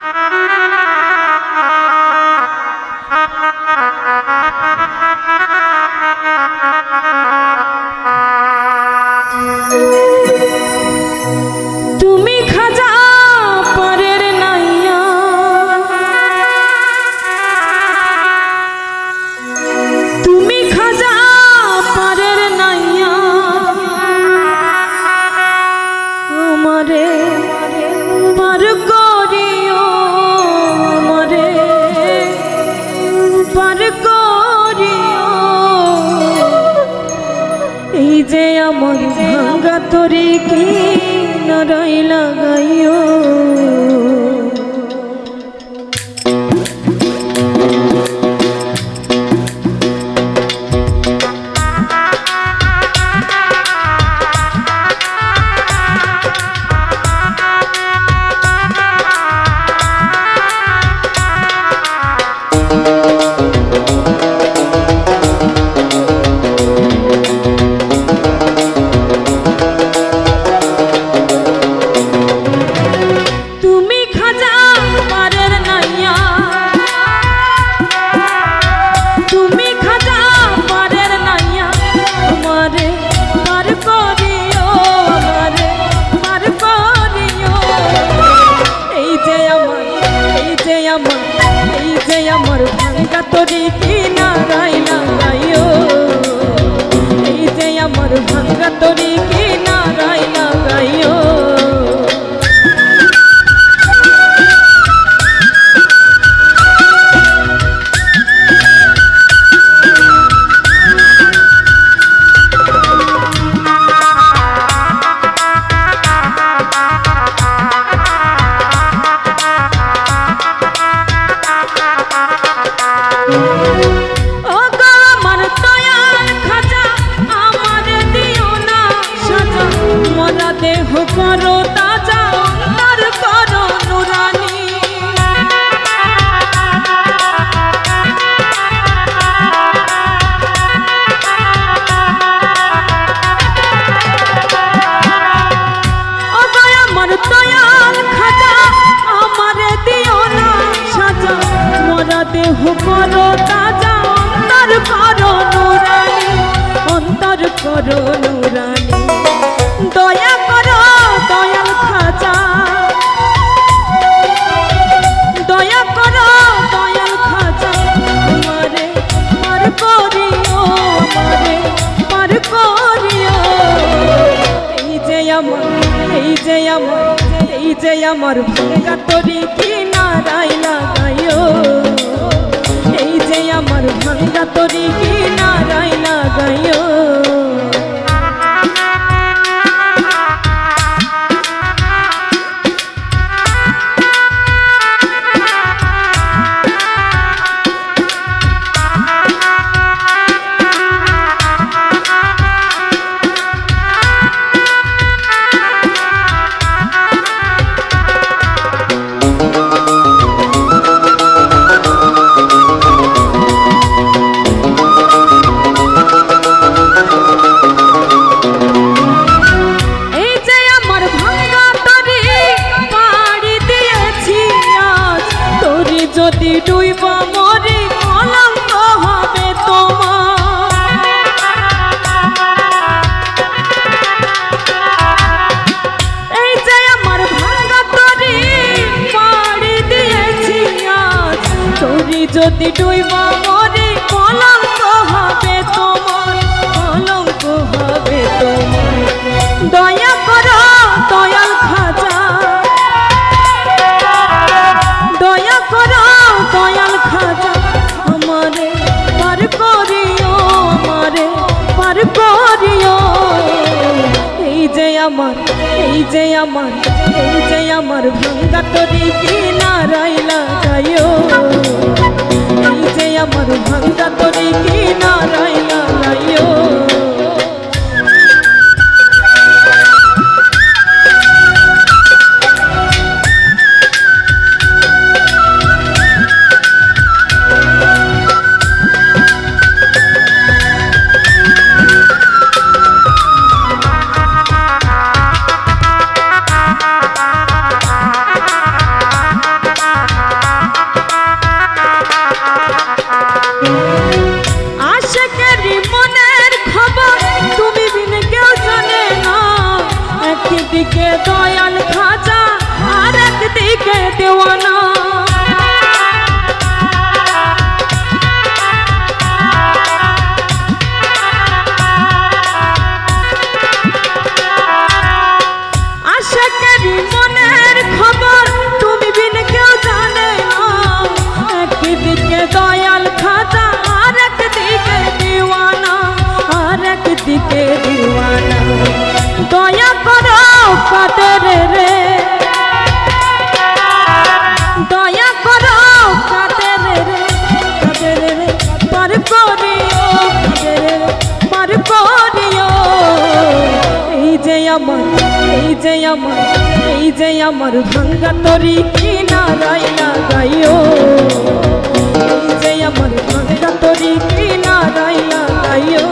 তুমি খাজা পরের নাইয়া, তুমি খাজা পরের নাইয়া, আমারে পার করিও, আমারে পার করিও। এই যে আমার ভাঙ্গা তরি কি নারাই লাগাইও। আমার ভাঙ্গা তরি কি নারাই লাগাইও। এই যে আমার ভাঙ্গা তরি কি নারাই লাগাইও। দেহ করো তাজা, অন্তর করো নুরানি। ও দয়া আমার দয়াল খাজা, আমারে দিও না সাজা। মোরা দেহ করো তাজা, অন্তর করো নুরানি, অন্তর করো নুরানি। দয়া করো দয়াল খাজা, দয়া করো দয়াল খাজা। আমারে পার করিও, আমারে পার করিও। এই যে আমার, এই যে আমার, এই যে আমার ভাঙ্গা তরি কি নারাই লাগাইও। এই যে আমার ভাঙ্গা তরি কি নারাই লাগাইও। যদি ডুইবা মরি কলঙ্ক হবে তোমার। এই যে আমার ভাঙ্গা তরি পাড়ি দিয়েছি আজ, তরি যদি ডুইবা মরি কলঙ্ক হবে তোমার, কলঙ্ক হবে তোমার। দয়া করো দয়াল খাজা, দয়া করো দয়াল খাজা। আমারে পার করিও, আমারে পার করিও। এই যে আমার, এই যে আমার, এই যে আমার ভাঙ্গা তরি কি নারাই লাগাইও। এই যে আমার ভাঙ্গা তরি কি নারাই লাগাইও। একদিকে দয়াল খাজা আর একদিকে দেওয়ানা। আশাকেরই মনের খবর তুমি বিন কেউ জানে না। একদিকে দয়াল খাজা আর একদিকে দেওয়ানা, আর একদিকে দেওয়ানা। দয়া করো কাদের রে, দয়া করো কাদের রে, কাদের রে পার করিও, কাদের রে পার করিও। এই যে আমার, এই যে আমার, এই যে আমার ভাঙ্গা তরি কিনারায় লাগাইও। এই যে আমার ভাঙ্গা তরি কিনারায় লাগাইও।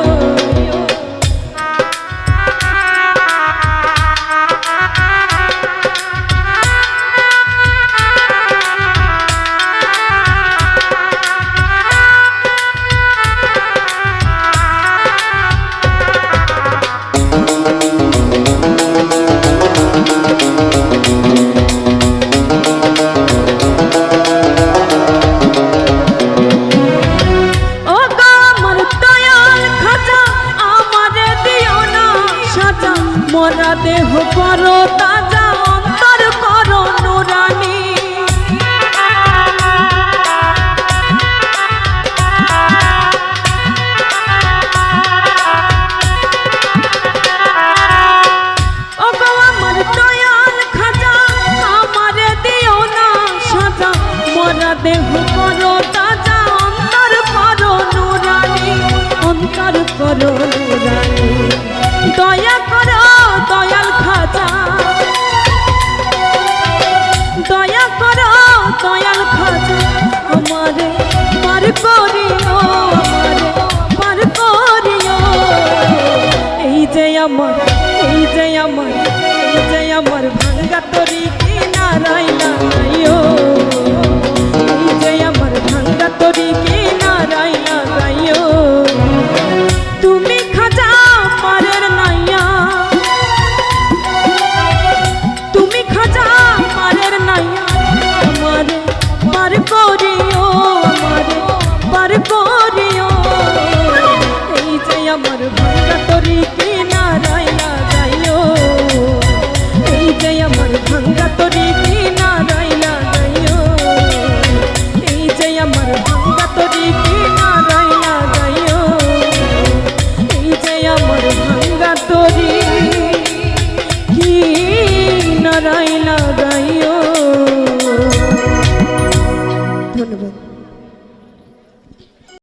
মোরা দেহ করো তাজা, অন্তর করো নুরানি। ও গো আমার দয়াল খাজা, আমারে দিও না সাজা। মোরা দেহ করো তাজা, অন্তর করো নুরানি, অন্তর করো নুরানি। দয়া করো দয়াল খাজা, দয়া করো দয়াল খাজা। আমারে পার করিও, আমারে পার করিও। এই যে আমার, এই যে আমার, এই যে আমার ভাঙ্গা তরি কিনারায় লাগাইও। এই যে আমার ভাঙ্গা তরি কিনারায় লাগাইও। তুমি খাজা পারের নাইয়া, তুমি খাজা পারের নাইয়া। আমারে পার করিও, আমারে পার করিও। এই যে আমার ভাঙ্গা তরি কিনারায় লাগাইও। এই যে আমার ভাঙ্গা তরি কিনারায় লাগাইও। এই যে আমার ভাঙ্গা তরি কিনারায় লাগাইও। এই যে আমার ভাঙ্গা তরি কিনারায় লাগাইও।